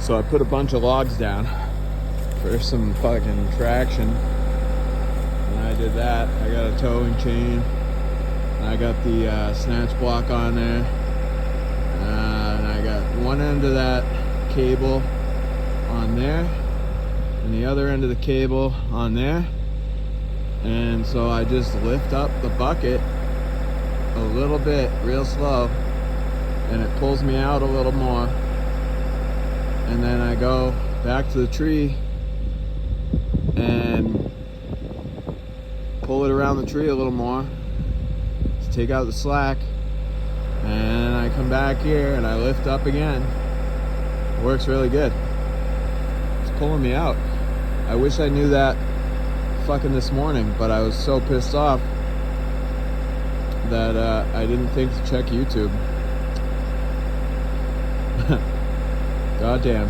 So I put a bunch of logs down for some fucking traction. And I did that. I got a towing chain. And I got the snatch block on there. And I got one end of that cable on there. And the other end of the cable on there. And so I just lift up the bucket a little bit, real slow. And it pulls me out a little more. And then I go back to the tree and pull it around the tree a little more to take out the slack. And I come back here and I lift up again. It works really good. It's pulling me out. I wish I knew that fucking this morning, but I was so pissed off that I didn't think to check YouTube. God damn.